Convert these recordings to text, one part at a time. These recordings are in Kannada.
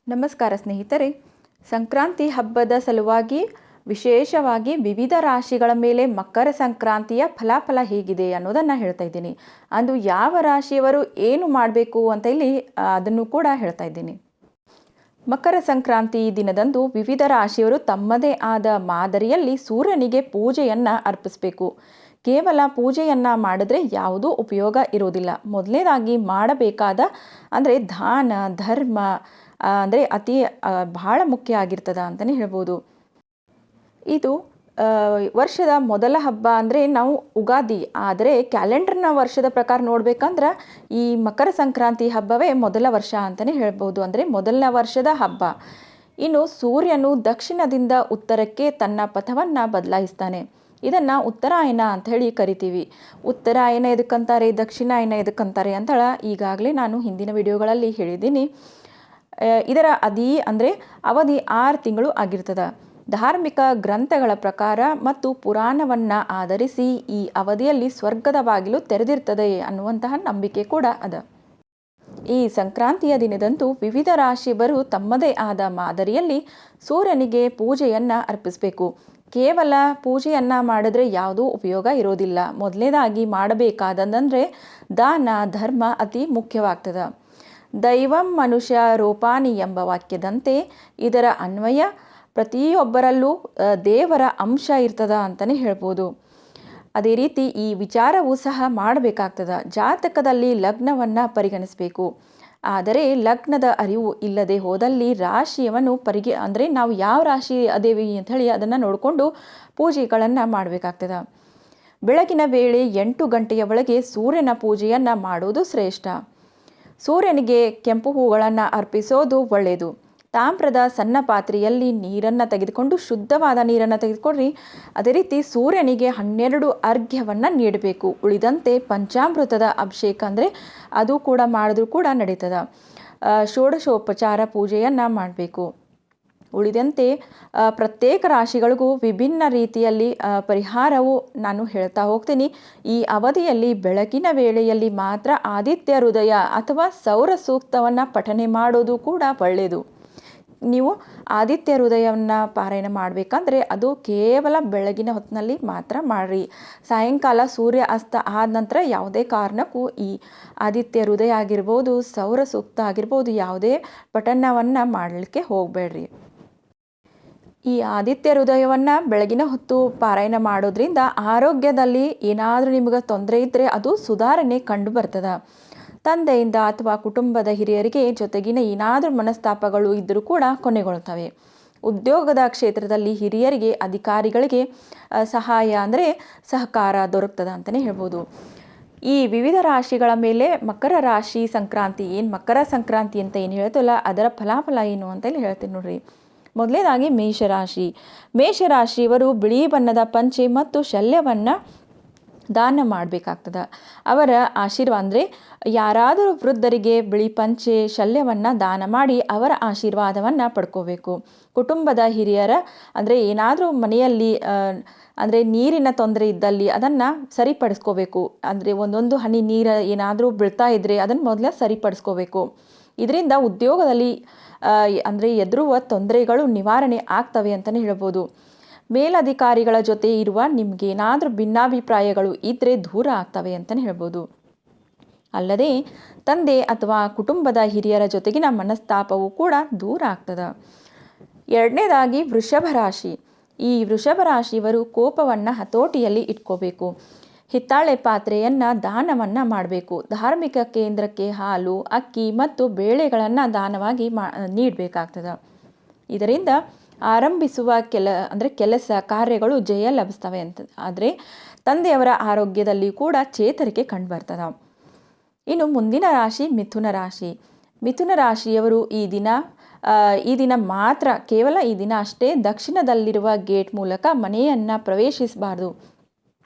ನಮಸ್ಕಾರ ಸ್ನೇಹಿತರೆ. ಸಂಕ್ರಾಂತಿ ಹಬ್ಬದ ಸಲುವಾಗಿ ವಿಶೇಷವಾಗಿ ವಿವಿಧ ರಾಶಿಗಳ ಮೇಲೆ ಮಕರ ಸಂಕ್ರಾಂತಿಯ ಫಲಾಫಲ ಹೇಗಿದೆ ಅನ್ನೋದನ್ನು ಹೇಳ್ತಾ ಇದ್ದೀನಿ. ಅಂದು ಯಾವ ರಾಶಿಯವರು ಏನು ಮಾಡಬೇಕು ಅಂತ ಇಲ್ಲಿ ಅದನ್ನು ಕೂಡ ಹೇಳ್ತಾ ಇದ್ದೀನಿ. ಮಕರ ಸಂಕ್ರಾಂತಿ ದಿನದಂದು ವಿವಿಧ ರಾಶಿಯವರು ತಮ್ಮದೇ ಆದ ಮಾದರಿಯಲ್ಲಿ ಸೂರ್ಯನಿಗೆ ಪೂಜೆಯನ್ನು ಅರ್ಪಿಸಬೇಕು. ಕೇವಲ ಪೂಜೆಯನ್ನು ಮಾಡಿದ್ರೆ ಯಾವುದೂ ಉಪಯೋಗ ಇರೋದಿಲ್ಲ. ಮೊದಲನೇದಾಗಿ ಮಾಡಬೇಕಾದ ಅಂದರೆ ದಾನ ಧರ್ಮ ಅಂದರೆ ಬಹಳ ಮುಖ್ಯ ಆಗಿರ್ತದ ಅಂತಲೇ ಹೇಳ್ಬೋದು. ಇದು ವರ್ಷದ ಮೊದಲ ಹಬ್ಬ ಅಂದರೆ ನಾವು ಉಗಾದಿ, ಆದರೆ ಕ್ಯಾಲೆಂಡರ್ನ ವರ್ಷದ ಪ್ರಕಾರ ನೋಡ್ಬೇಕಂದ್ರೆ ಈ ಮಕರ ಸಂಕ್ರಾಂತಿ ಹಬ್ಬವೇ ಮೊದಲ ವರ್ಷ ಅಂತಲೇ ಹೇಳ್ಬೋದು, ಅಂದರೆ ಮೊದಲನೇ ವರ್ಷದ ಹಬ್ಬ. ಇನ್ನು ಸೂರ್ಯನು ದಕ್ಷಿಣದಿಂದ ಉತ್ತರಕ್ಕೆ ತನ್ನ ಪಥವನ್ನು ಬದಲಾಯಿಸ್ತಾನೆ. ಇದನ್ನು ಉತ್ತರಾಯಣ ಅಂತ ಹೇಳಿ ಕರಿತೀವಿ. ಉತ್ತರಾಯಣ ಎದಕ್ಕಂತಾರೆ, ದಕ್ಷಿಣಾಯನ ಎದಕ್ಕಂತಾರೆ ಅಂತೇಳಿ ಈಗಾಗಲೇ ನಾನು ಹಿಂದಿನ ವಿಡಿಯೋಗಳಲ್ಲಿ ಹೇಳಿದ್ದೀನಿ. ಇದರ ಅವಧಿ 6 ತಿಂಗಳು ಆಗಿರ್ತದೆ. ಧಾರ್ಮಿಕ ಗ್ರಂಥಗಳ ಪ್ರಕಾರ ಮತ್ತು ಪುರಾಣವನ್ನು ಆಧರಿಸಿ ಈ ಅವಧಿಯಲ್ಲಿ ಸ್ವರ್ಗದ ಬಾಗಿಲು ತೆರೆದಿರ್ತದೆ ಅನ್ನುವಂತಹ ನಂಬಿಕೆ ಕೂಡ ಅದ. ಈ ಸಂಕ್ರಾಂತಿಯ ದಿನದಂದು ವಿವಿಧ ರಾಶಿಯವರು ತಮ್ಮದೇ ಆದ ಮಾದರಿಯಲ್ಲಿ ಸೂರ್ಯನಿಗೆ ಪೂಜೆಯನ್ನು ಅರ್ಪಿಸಬೇಕು. ಕೇವಲ ಪೂಜೆಯನ್ನು ಮಾಡಿದ್ರೆ ಯಾವುದೂ ಉಪಯೋಗ ಇರೋದಿಲ್ಲ. ಮೊದಲನೇದಾಗಿ ಮಾಡಬೇಕಾದಂದರೆ ದಾನ ಧರ್ಮ ಅತಿ ಮುಖ್ಯವಾಗ್ತದೆ. ದೈವಂ ಮನುಷ್ಯ ರೂಪಾನಿ ಎಂಬ ವಾಕ್ಯದಂತೆ ಇದರ ಅನ್ವಯ ಪ್ರತಿಯೊಬ್ಬರಲ್ಲೂ ದೇವರ ಅಂಶ ಇರ್ತದ ಅಂತಲೇ ಹೇಳ್ಬೋದು. ಅದೇ ರೀತಿ ಈ ವಿಚಾರವೂ ಸಹ ಮಾಡಬೇಕಾಗ್ತದೆ. ಜಾತಕದಲ್ಲಿ ಲಗ್ನವನ್ನು ಪರಿಗಣಿಸಬೇಕು. ಆದರೆ ಲಗ್ನದ ಅರಿವು ಇಲ್ಲದೆ ಹೋದಲ್ಲಿ ರಾಶಿಯವನು ನಾವು ಯಾವ ರಾಶಿ ಅದೇವಿ ಅಂಥೇಳಿ ಅದನ್ನು ನೋಡಿಕೊಂಡು ಪೂಜೆಗಳನ್ನು ಮಾಡಬೇಕಾಗ್ತದೆ. ಬೆಳಗಿನ ವೇಳೆ 8 ಗಂಟೆಯ ಒಳಗೆ ಸೂರ್ಯನ ಪೂಜೆಯನ್ನು ಮಾಡೋದು ಶ್ರೇಷ್ಠ. ಸೂರ್ಯನಿಗೆ ಕೆಂಪು ಹೂಗಳನ್ನು ಅರ್ಪಿಸೋದು ಒಳ್ಳೆಯದು. ತಾಮ್ರದ ಸಣ್ಣ ಪಾತ್ರೆಯಲ್ಲಿ ನೀರನ್ನು ತೆಗೆದುಕೊಂಡು ಶುದ್ಧವಾದ ನೀರನ್ನು ತೆಗೆದುಕೊಡ್ರಿ. ಅದೇ ರೀತಿ ಸೂರ್ಯನಿಗೆ 12 ಅರ್ಘ್ಯವನ್ನು ನೀಡಬೇಕು. ಉಳಿದಂತೆ ಪಂಚಾಮೃತದ ಅಭಿಷೇಕ ಅಂದರೆ ಅದು ಕೂಡ ಮಾಡಿದ್ರೂ ಕೂಡ ನಡೀತದೆ. ಷೋಡಶೋಪಚಾರ ಪೂಜೆಯನ್ನು ಮಾಡಬೇಕು. ಉಳಿದಂತೆ ಪ್ರತ್ಯೇಕ ರಾಶಿಗಳಿಗೂ ವಿಭಿನ್ನ ರೀತಿಯಲ್ಲಿ ಪರಿಹಾರವು ನಾನು ಹೇಳ್ತಾ ಹೋಗ್ತೀನಿ. ಈ ಅವಧಿಯಲ್ಲಿ ಬೆಳಗಿನ ವೇಳೆಯಲ್ಲಿ ಮಾತ್ರ ಆದಿತ್ಯ ಹೃದಯ ಅಥವಾ ಸೌರ ಸೂಕ್ತವನ್ನು ಪಠನೆ ಮಾಡೋದು ಕೂಡ ಒಳ್ಳೆಯದು. ನೀವು ಆದಿತ್ಯ ಹೃದಯವನ್ನು ಪಾರಾಯಣ ಮಾಡಬೇಕಂದ್ರೆ ಅದು ಕೇವಲ ಬೆಳಗಿನ ಹೊತ್ತಿನಲ್ಲಿ ಮಾತ್ರ ಮಾಡಿರಿ. ಸಾಯಂಕಾಲ ಸೂರ್ಯ ಅಸ್ತ ಆದ ನಂತರ ಯಾವುದೇ ಕಾರಣಕ್ಕೂ ಈ ಆದಿತ್ಯ ಹೃದಯ ಆಗಿರ್ಬೋದು, ಸೌರ ಸೂಕ್ತ ಆಗಿರ್ಬೋದು, ಯಾವುದೇ ಪಠಣವನ್ನು ಮಾಡಲಿಕ್ಕೆ ಹೋಗಬೇಡ್ರಿ. ಈ ಆದಿತ್ಯ ಹೃದಯವನ್ನು ಬೆಳಗಿನ ಹೊತ್ತು ಪಾರಾಯಣ ಮಾಡೋದ್ರಿಂದ ಆರೋಗ್ಯದಲ್ಲಿ ಏನಾದರೂ ನಿಮಗೆ ತೊಂದರೆ ಇದ್ದರೆ ಅದು ಸುಧಾರಣೆ ಕಂಡು ಬರ್ತದೆ. ತಂದೆಯಿಂದ ಅಥವಾ ಕುಟುಂಬದ ಹಿರಿಯರಿಗೆ ಜೊತೆಗಿನ ಏನಾದರೂ ಮನಸ್ತಾಪಗಳು ಇದ್ದರೂ ಕೂಡ ಕೊನೆಗೊಳ್ತವೆ. ಉದ್ಯೋಗದ ಕ್ಷೇತ್ರದಲ್ಲಿ ಹಿರಿಯರಿಗೆ ಅಧಿಕಾರಿಗಳಿಗೆ ಸಹಕಾರ ದೊರಕ್ತದೆ ಅಂತಲೇ ಹೇಳ್ಬೋದು. ಈ ವಿವಿಧ ರಾಶಿಗಳ ಮೇಲೆ ಮಕರ ರಾಶಿ ಸಂಕ್ರಾಂತಿ ಮಕರ ಸಂಕ್ರಾಂತಿ ಅಂತ ಏನು ಹೇಳ್ತಲ್ಲ ಅದರ ಫಲಾಫಲ ಏನು ಅಂತೇಳಿ ಹೇಳ್ತೀನಿ ನೋಡ್ರಿ. ಮೊದಲನೇದಾಗಿ ಮೇಷರಾಶಿಯವರು ಬಿಳಿ ಬಣ್ಣದ ಪಂಚೆ ಮತ್ತು ಶಲ್ಯವನ್ನು ದಾನ ಮಾಡಬೇಕಾಗ್ತದೆ. ಅವರ ಆಶೀರ್ವಾದ ಯಾರಾದರೂ ವೃದ್ಧರಿಗೆ ಬಿಳಿ ಪಂಚೆ ಶಲ್ಯವನ್ನು ದಾನ ಮಾಡಿ ಅವರ ಆಶೀರ್ವಾದವನ್ನು ಪಡ್ಕೋಬೇಕು. ಕುಟುಂಬದ ಹಿರಿಯರ ಏನಾದರೂ ಮನೆಯಲ್ಲಿ ನೀರಿನ ತೊಂದರೆ ಇದ್ದಲ್ಲಿ ಅದನ್ನು ಸರಿಪಡಿಸ್ಕೋಬೇಕು. ಒಂದೊಂದು ಹನಿ ನೀರು ಏನಾದರೂ ಬೀಳ್ತಾ ಇದ್ದರೆ ಅದನ್ನು ಮೊದಲೇ ಸರಿಪಡಿಸ್ಕೋಬೇಕು. ಇದರಿಂದ ಉದ್ಯೋಗದಲ್ಲಿ ಎದುರುವ ತೊಂದರೆಗಳು ನಿವಾರಣೆ ಆಗ್ತವೆ ಅಂತಲೇ ಹೇಳ್ಬೋದು. ಮೇಲಧಿಕಾರಿಗಳ ಜೊತೆ ಇರುವ ನಿಮಗೇನಾದರೂ ಭಿನ್ನಾಭಿಪ್ರಾಯಗಳು ಇದ್ದರೆ ದೂರ ಆಗ್ತವೆ ಅಂತಲೇ ಹೇಳ್ಬೋದು. ಅಲ್ಲದೆ ತಂದೆ ಅಥವಾ ಕುಟುಂಬದ ಹಿರಿಯರ ಜೊತೆಗಿನ ಮನಸ್ತಾಪವೂ ಕೂಡ ದೂರ ಆಗ್ತದೆ. ಎರಡನೇದಾಗಿ ವೃಷಭ ರಾಶಿ. ಈ ವೃಷಭ ರಾಶಿಯವರು ಕೋಪವನ್ನು ಹತೋಟಿಯಲ್ಲಿ ಇಟ್ಕೋಬೇಕು. ಹಿತ್ತಾಳೆ ಪಾತ್ರೆಯನ್ನು ದಾನವನ್ನು ಮಾಡಬೇಕು. ಧಾರ್ಮಿಕ ಕೇಂದ್ರಕ್ಕೆ ಹಾಲು ಅಕ್ಕಿ ಮತ್ತು ಬೇಳೆಗಳನ್ನು ದಾನವಾಗಿ ನೀಡಬೇಕಾಗ್ತದೆ. ಇದರಿಂದ ಆರಂಭಿಸುವ ಕೆಲಸ ಕಾರ್ಯಗಳು ಜಯ ಲಭಿಸ್ತವೆ ಅಂತ. ಆದರೆ ತಂದೆಯವರ ಆರೋಗ್ಯದಲ್ಲಿ ಕೂಡ ಚೇತರಿಕೆ ಕಂಡುಬರ್ತದೆ. ಇನ್ನು ಮುಂದಿನ ರಾಶಿ ಮಿಥುನ ರಾಶಿ. ಮಿಥುನ ರಾಶಿಯವರು ಈ ದಿನ ಮಾತ್ರ ಕೇವಲ ಈ ದಿನ ಅಷ್ಟೇ ದಕ್ಷಿಣದಲ್ಲಿರುವ ಗೇಟ್ ಮೂಲಕ ಮನೆಯನ್ನು ಪ್ರವೇಶಿಸಬಾರ್ದು.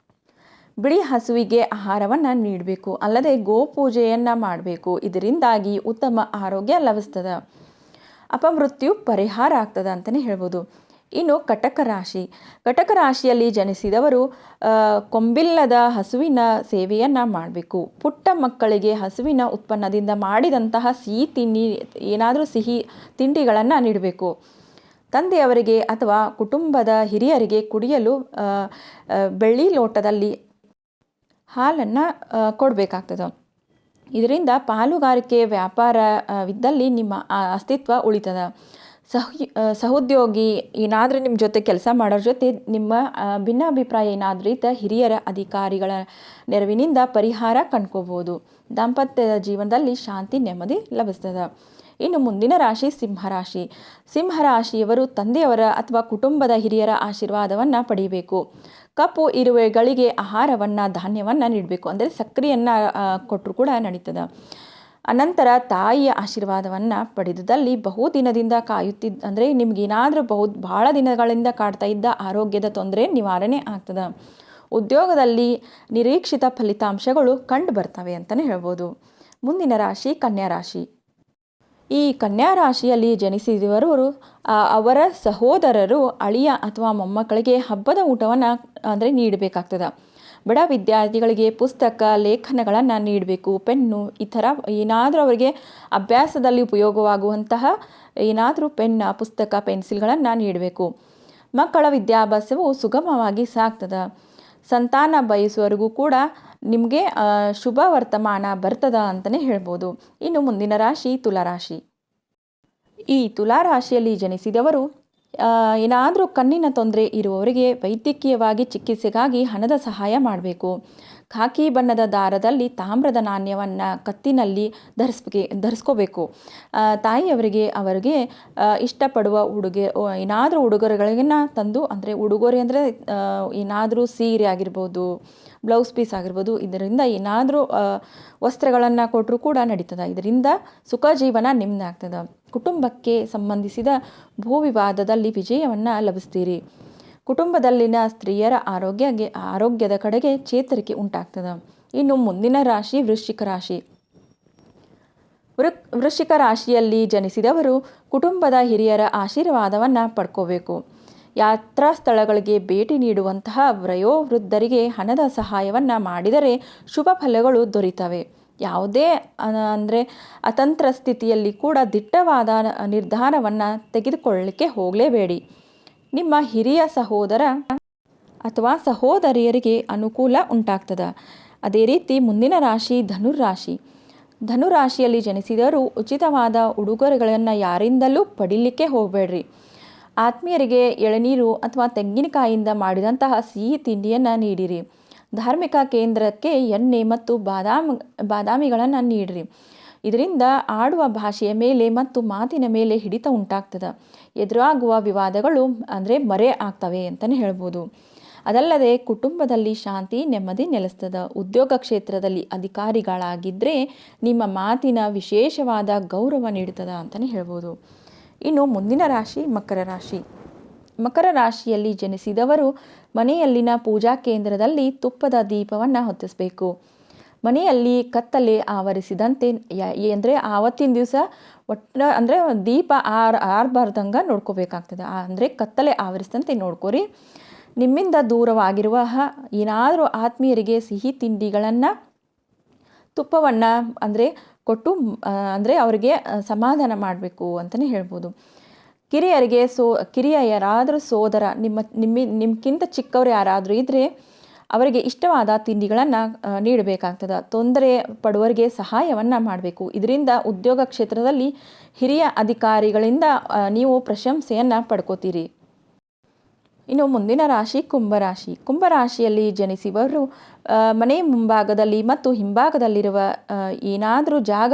ಬಿಳಿ ಹಸುವಿಗೆ ಆಹಾರವನ್ನು ನೀಡಬೇಕು. ಅಲ್ಲದೆ ಗೋಪೂಜೆಯನ್ನು ಮಾಡಬೇಕು. ಇದರಿಂದಾಗಿ ಉತ್ತಮ ಆರೋಗ್ಯ ಲಭಿಸ್ತದೆ. ಅಪಮೃತ್ಯು ಪರಿಹಾರ ಆಗ್ತದೆ ಅಂತಲೇ ಹೇಳ್ಬೋದು. ಇನ್ನು ಕಟಕ ರಾಶಿ. ಕಟಕ ರಾಶಿಯಲ್ಲಿ ಜನಿಸಿದವರು ಕೊಂಬಿಲ್ಲದ ಹಸುವಿನ ಸೇವೆಯನ್ನು ಮಾಡಬೇಕು. ಪುಟ್ಟ ಮಕ್ಕಳಿಗೆ ಹಸುವಿನ ಉತ್ಪನ್ನದಿಂದ ಮಾಡಿದಂತಹ ಸಿಹಿ ತಿಂಡಿ, ಏನಾದರೂ ಸಿಹಿ ತಿಂಡಿಗಳನ್ನು ನೀಡಬೇಕು. ತಂದೆಯವರಿಗೆ ಅಥವಾ ಕುಟುಂಬದ ಹಿರಿಯರಿಗೆ ಕುಡಿಯಲು ಬೆಳ್ಳಿ ಲೋಟದಲ್ಲಿ ಹಾಲನ್ನು ಕೊಡಬೇಕಾಗ್ತದೆ. ಇದರಿಂದ ಪಾಲುಗಾರಿಕೆ ವ್ಯಾಪಾರವಿದ್ದಲ್ಲಿ ನಿಮ್ಮ ಅಸ್ತಿತ್ವ ಉಳಿತದ. ಸಹೋದ್ಯೋಗಿ ಏನಾದರೂ ನಿಮ್ಮ ಜೊತೆ ಕೆಲಸ ಮಾಡೋರ ಜೊತೆ ನಿಮ್ಮ ಭಿನ್ನಾಭಿಪ್ರಾಯ ಏನಾದರೂ ಇದ್ದ ಹಿರಿಯರ ಅಧಿಕಾರಿಗಳ ನೆರವಿನಿಂದ ಪರಿಹಾರ ಕಂಡ್ಕೋಬೋದು. ದಾಂಪತ್ಯದ ಜೀವನದಲ್ಲಿ ಶಾಂತಿ ನೆಮ್ಮದಿ ಲಭಿಸ್ತದೆ. ಇನ್ನು ಮುಂದಿನ ರಾಶಿ ಸಿಂಹರಾಶಿ. ಸಿಂಹರಾಶಿಯವರು ತಂದೆಯವರ ಅಥವಾ ಕುಟುಂಬದ ಹಿರಿಯರ ಆಶೀರ್ವಾದವನ್ನು ಪಡೆಯಬೇಕು. ಕಪ್ಪು ಇರುವೆಗಳಿಗೆ ಆಹಾರವನ್ನು ಧಾನ್ಯವನ್ನು ನೀಡಬೇಕು. ಅಂದರೆ ಸಕ್ಕರೆಯನ್ನು ಕೊಟ್ಟರು ಕೂಡ ನಡೀತದೆ. ಅನಂತರ ತಾಯಿಯ ಆಶೀರ್ವಾದವನ್ನು ಪಡೆದುದಲ್ಲಿ ಬಹುದಿನದಿಂದ ಅಂದರೆ ನಿಮಗೇನಾದರೂ ಭಾಳ ದಿನಗಳಿಂದ ಕಾಡ್ತಾ ಇದ್ದ ಆರೋಗ್ಯದ ತೊಂದರೆ ನಿವಾರಣೆ ಆಗ್ತದೆ. ಉದ್ಯೋಗದಲ್ಲಿ ನಿರೀಕ್ಷಿತ ಫಲಿತಾಂಶಗಳು ಕಂಡು ಬರ್ತವೆ ಅಂತಲೇ ಹೇಳ್ಬೋದು. ಮುಂದಿನ ರಾಶಿ ಕನ್ಯಾ ರಾಶಿ. ಈ ಕನ್ಯಾ ರಾಶಿಯಲ್ಲಿ ಜನಿಸಿದವರು ಅವರ ಸಹೋದರರು ಅಳಿಯ ಅಥವಾ ಮೊಮ್ಮಕ್ಕಳಿಗೆ ಹಬ್ಬದ ಊಟವನ್ನು ಅಂದರೆ ನೀಡಬೇಕಾಗ್ತದೆ. ಬಡ ವಿದ್ಯಾರ್ಥಿಗಳಿಗೆ ಪುಸ್ತಕ ಲೇಖನಗಳನ್ನು ನೀಡಬೇಕು. ಪೆನ್ನು ಈ ಥರ ಏನಾದರೂ ಅವರಿಗೆ ಅಭ್ಯಾಸದಲ್ಲಿ ಉಪಯೋಗವಾಗುವಂತಹ ಏನಾದರೂ ಪುಸ್ತಕ ಪೆನ್ಸಿಲ್ಗಳನ್ನು ನೀಡಬೇಕು. ಮಕ್ಕಳ ವಿದ್ಯಾಭ್ಯಾಸವು ಸುಗಮವಾಗಿ ಸಾಗ್ತದೆ. ಸಂತಾನ ಬಯಸುವವರೆಗೂ ಕೂಡ ನಿಮಗೆ ಶುಭ ವರ್ತಮಾನ ಬರ್ತದ ಅಂತಲೇ ಹೇಳ್ಬೋದು. ಇನ್ನು ಮುಂದಿನ ರಾಶಿ ತುಲಾರಾಶಿ. ಈ ತುಲಾರಾಶಿಯಲ್ಲಿ ಜನಿಸಿದವರು ಏನಾದರೂ ಕಣ್ಣಿನ ತೊಂದರೆ ಇರುವವರಿಗೆ ವೈದ್ಯಕೀಯವಾಗಿ ಚಿಕಿತ್ಸೆಗಾಗಿ ಹಣದ ಸಹಾಯ ಮಾಡಬೇಕು. ಖಾಕಿ ಬಣ್ಣದ ದಾರದಲ್ಲಿ ತಾಮ್ರದ ನಾಣ್ಯವನ್ನು ಕತ್ತಿನಲ್ಲಿ ಧರಿಸ್ಕೋಬೇಕು. ತಾಯಿಯವರಿಗೆ ಅವರಿಗೆ ಇಷ್ಟಪಡುವ ಏನಾದರೂ ಉಡುಗೊರೆಗಳನ್ನು ತಂದು, ಅಂದರೆ ಉಡುಗೊರೆ ಅಂದರೆ ಏನಾದರೂ ಸೀರೆ ಆಗಿರ್ಬೋದು, ಬ್ಲೌಸ್ ಪೀಸ್ ಆಗಿರ್ಬೋದು, ಇದರಿಂದ ಏನಾದರೂ ವಸ್ತ್ರಗಳನ್ನು ಕೊಟ್ಟರೂ ಕೂಡ ನಡೀತದೆ. ಇದರಿಂದ ಸುಖ ಜೀವನ ನಿಮ್ಮದಾಗ್ತದೆ. ಕುಟುಂಬಕ್ಕೆ ಸಂಬಂಧಿಸಿದ ಭೂ ವಿವಾದದಲ್ಲಿ ವಿಜಯವನ್ನು ಲಭಿಸ್ತೀರಿ. ಕುಟುಂಬದಲ್ಲಿನ ಸ್ತ್ರೀಯರ ಆರೋಗ್ಯದ ಕಡೆಗೆ ಚೇತರಿಕೆ ಉಂಟಾಗ್ತದೆ. ಇನ್ನು ಮುಂದಿನ ರಾಶಿ ವೃಶ್ಚಿಕ ರಾಶಿ. ವೃಶ್ಚಿಕ ರಾಶಿಯಲ್ಲಿ ಜನಿಸಿದವರು ಕುಟುಂಬದ ಹಿರಿಯರ ಆಶೀರ್ವಾದವನ್ನು ಪಡ್ಕೋಬೇಕು. ಯಾತ್ರಾ ಸ್ಥಳಗಳಿಗೆ ಭೇಟಿ ನೀಡುವಂತಹ ವಯೋವೃದ್ಧರಿಗೆ ಹಣದ ಸಹಾಯವನ್ನು ಮಾಡಿದರೆ ಶುಭ ಫಲಗಳು ದೊರೀತವೆ. ಯಾವುದೇ ಅಂದರೆ ಅತಂತ್ರ ಸ್ಥಿತಿಯಲ್ಲಿ ಕೂಡ ದಿಟ್ಟವಾದ ನಿರ್ಧಾರವನ್ನು ತೆಗೆದುಕೊಳ್ಳಲಿಕ್ಕೆ ಹೋಗಲೇಬೇಡಿ. ನಿಮ್ಮ ಹಿರಿಯ ಸಹೋದರ ಅಥವಾ ಸಹೋದರಿಯರಿಗೆ ಅನುಕೂಲ ಉಂಟಾಗ್ತದೆ. ಅದೇ ರೀತಿ ಮುಂದಿನ ರಾಶಿ ಧನುರಾಶಿ. ಧನುರಾಶಿಯಲ್ಲಿ ಜನಿಸಿದವರು ಉಚಿತವಾದ ಉಡುಗೊರೆಗಳನ್ನು ಯಾರಿಂದಲೂ ಪಡೀಲಿಕ್ಕೆ ಹೋಗಬೇಡ್ರಿ. ಆತ್ಮೀಯರಿಗೆ ಎಳನೀರು ಅಥವಾ ತೆಂಗಿನಕಾಯಿಯಿಂದ ಮಾಡಿದಂತಹ ಸಿಹಿ ತಿಂಡಿಯನ್ನು ನೀಡಿರಿ. ಧಾರ್ಮಿಕ ಕೇಂದ್ರಕ್ಕೆ ಎಣ್ಣೆ ಮತ್ತು ಬಾದಾಮಿಗಳನ್ನು ನೀಡಿರಿ. ಇದರಿಂದ ಆಡುವ ಭಾಷೆಯ ಮೇಲೆ ಮತ್ತು ಮಾತಿನ ಮೇಲೆ ಹಿಡಿತ ಉಂಟಾಗ್ತದೆ. ಎದುರಾಗುವ ವಿವಾದಗಳು ಅಂದರೆ ಮರೆ ಆಗ್ತವೆ ಅಂತಲೇ ಹೇಳ್ಬೋದು. ಅದಲ್ಲದೆ ಕುಟುಂಬದಲ್ಲಿ ಶಾಂತಿ ನೆಮ್ಮದಿ ನೆಲೆಸ್ತದೆ. ಉದ್ಯೋಗ ಕ್ಷೇತ್ರದಲ್ಲಿ ಅಧಿಕಾರಿಗಳಾಗಿದ್ದರೆ ನಿಮ್ಮ ಮಾತಿನ ವಿಶೇಷವಾದ ಗೌರವ ನೀಡುತ್ತದೆ ಅಂತಲೇ ಹೇಳ್ಬೋದು. ಇನ್ನು ಮುಂದಿನ ರಾಶಿ ಮಕರ ರಾಶಿ. ಮಕರ ರಾಶಿಯಲ್ಲಿ ಜನಿಸಿದವರು ಮನೆಯಲ್ಲಿನ ಪೂಜಾ ಕೇಂದ್ರದಲ್ಲಿ ತುಪ್ಪದ ದೀಪವನ್ನು ಹೊತ್ತಿಸಬೇಕು. ಮನೆಯಲ್ಲಿ ಕತ್ತಲೆ ಆವರಿಸಿದಂತೆ ಅಂದರೆ ಆವತ್ತಿನ ದಿವಸ ಅಂದರೆ ದೀಪ ಆರಬಾರ್ದಂಗೆ ನೋಡ್ಕೋಬೇಕಾಗ್ತದೆ. ಅಂದರೆ ಕತ್ತಲೆ ಆವರಿಸಿದಂತೆ ನೋಡ್ಕೊರಿ. ನಿಮ್ಮಿಂದ ದೂರವಾಗಿರುವ ಏನಾದರೂ ಆತ್ಮೀಯರಿಗೆ ಸಿಹಿ ತಿಂಡಿಗಳನ್ನು ತುಪ್ಪವನ್ನು ಅಂದರೆ ಕೊಟ್ಟು ಅಂದರೆ ಅವರಿಗೆ ಸಮಾಧಾನ ಮಾಡಬೇಕು ಅಂತಲೇ ಹೇಳ್ಬೋದು. ಕಿರಿಯ ಯಾರಾದರೂ ಸೋದರ ನಿಮ್ಗಿಂತ ಚಿಕ್ಕವರು ಯಾರಾದರೂ ಇದ್ದರೆ ಅವರಿಗೆ ಇಷ್ಟವಾದ ತಿಂಡಿಗಳನ್ನು ನೀಡಬೇಕಾಗ್ತದೆ. ತೊಂದರೆ ಪಡುವವರಿಗೆ ಸಹಾಯವನ್ನು ಮಾಡಬೇಕು. ಇದರಿಂದ ಉದ್ಯೋಗ ಕ್ಷೇತ್ರದಲ್ಲಿ ಹಿರಿಯ ಅಧಿಕಾರಿಗಳಿಂದ ನೀವು ಪ್ರಶಂಸೆಯನ್ನು ಪಡ್ಕೋತೀರಿ. ಇನ್ನು ಮುಂದಿನ ರಾಶಿ ಕುಂಭರಾಶಿ. ಕುಂಭರಾಶಿಯಲ್ಲಿ ಜನಿಸಿದವರು ಮನೆ ಮುಂಭಾಗದಲ್ಲಿ ಮತ್ತು ಹಿಂಭಾಗದಲ್ಲಿರುವ ಏನಾದರೂ ಜಾಗ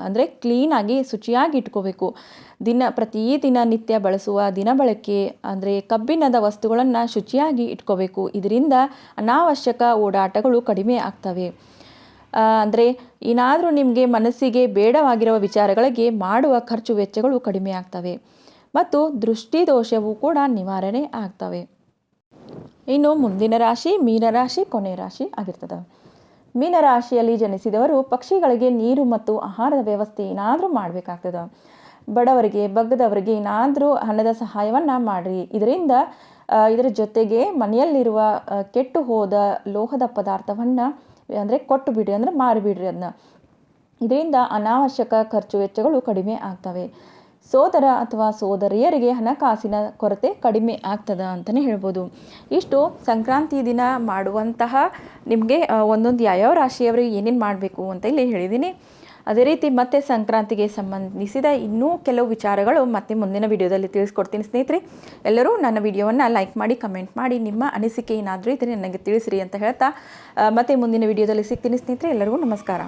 ಅಂದರೆ ಕ್ಲೀನಾಗಿ ಶುಚಿಯಾಗಿ ಇಟ್ಕೋಬೇಕು. ಪ್ರತಿದಿನ ನಿತ್ಯ ಬಳಸುವ ದಿನಬಳಕೆ ಅಂದರೆ ಕಬ್ಬಿಣದ ವಸ್ತುಗಳನ್ನು ಶುಚಿಯಾಗಿ ಇಟ್ಕೋಬೇಕು. ಇದರಿಂದ ಅನಾವಶ್ಯಕ ಓಡಾಟಗಳು ಕಡಿಮೆ ಆಗ್ತವೆ. ಅಂದರೆ ಏನಾದರೂ ನಿಮಗೆ ಮನಸ್ಸಿಗೆ ಬೇಡವಾಗಿರುವ ವಿಚಾರಗಳಿಗೆ ಮಾಡುವ ಖರ್ಚು ವೆಚ್ಚಗಳು ಕಡಿಮೆ ಆಗ್ತವೆ ಮತ್ತು ದೃಷ್ಟಿ ದೋಷವೂ ಕೂಡ ನಿವಾರಣೆ ಆಗ್ತವೆ. ಇನ್ನು ಮುಂದಿನ ರಾಶಿ ಮೀನರಾಶಿ, ಕೊನೆ ರಾಶಿ ಆಗಿರ್ತದೆ. ಮೀನರಾಶಿಯಲ್ಲಿ ಜನಿಸಿದವರು ಪಕ್ಷಿಗಳಿಗೆ ನೀರು ಮತ್ತು ಆಹಾರದ ವ್ಯವಸ್ಥೆ ಏನಾದರೂ ಮಾಡಬೇಕಾಗ್ತದೆ. ಬಡವರಿಗೆ ಬಗ್ಗದವರಿಗೆ ಏನಾದರೂ ಹಣದ ಸಹಾಯವನ್ನು ಮಾಡಿರಿ. ಇದರ ಜೊತೆಗೆ ಮನೆಯಲ್ಲಿರುವ ಕೆಟ್ಟು ಹೋದ ಲೋಹದ ಪದಾರ್ಥವನ್ನು ಅಂದರೆ ಕೊಟ್ಟು ಬಿಡ್ರಿ, ಅಂದರೆ ಮಾರಿಬಿಡ್ರಿ ಅದನ್ನ. ಇದರಿಂದ ಅನಾವಶ್ಯಕ ಖರ್ಚು ವೆಚ್ಚಗಳು ಕಡಿಮೆ ಆಗ್ತವೆ. ಸೋದರ ಅಥವಾ ಸೋದರಿಯರಿಗೆ ಹಣಕಾಸಿನ ಕೊರತೆ ಕಡಿಮೆ ಆಗ್ತದೆ ಅಂತಲೇ ಹೇಳ್ಬೋದು. ಇಷ್ಟು ಸಂಕ್ರಾಂತಿ ದಿನ ಮಾಡುವಂತಹ ನಿಮಗೆ ಒಂದೊಂದು ಯಾವ್ಯಾವ ರಾಶಿಯವರಿಗೆ ಏನೇನು ಮಾಡಬೇಕು ಅಂತ ಇಲ್ಲಿ ಹೇಳಿದ್ದೀನಿ. ಅದೇ ರೀತಿ ಮತ್ತೆ ಸಂಕ್ರಾಂತಿಗೆ ಸಂಬಂಧಿಸಿದ ಇನ್ನೂ ಕೆಲವು ವಿಚಾರಗಳು ಮತ್ತೆ ಮುಂದಿನ ವಿಡಿಯೋದಲ್ಲಿ ತಿಳಿಸ್ಕೊಡ್ತೀನಿ ಸ್ನೇಹಿತರೆ. ಎಲ್ಲರೂ ನನ್ನ ವಿಡಿಯೋವನ್ನು ಲೈಕ್ ಮಾಡಿ, ಕಮೆಂಟ್ ಮಾಡಿ, ನಿಮ್ಮ ಅನಿಸಿಕೆ ಏನಾದರೂ ಇದ್ದರೆ ನನಗೆ ತಿಳಿಸ್ರಿ ಅಂತ ಹೇಳ್ತಾ ಮತ್ತೆ ಮುಂದಿನ ವಿಡಿಯೋದಲ್ಲಿ ಸಿಗ್ತೀನಿ ಸ್ನೇಹಿತರೆ. ಎಲ್ಲರಿಗೂ ನಮಸ್ಕಾರ.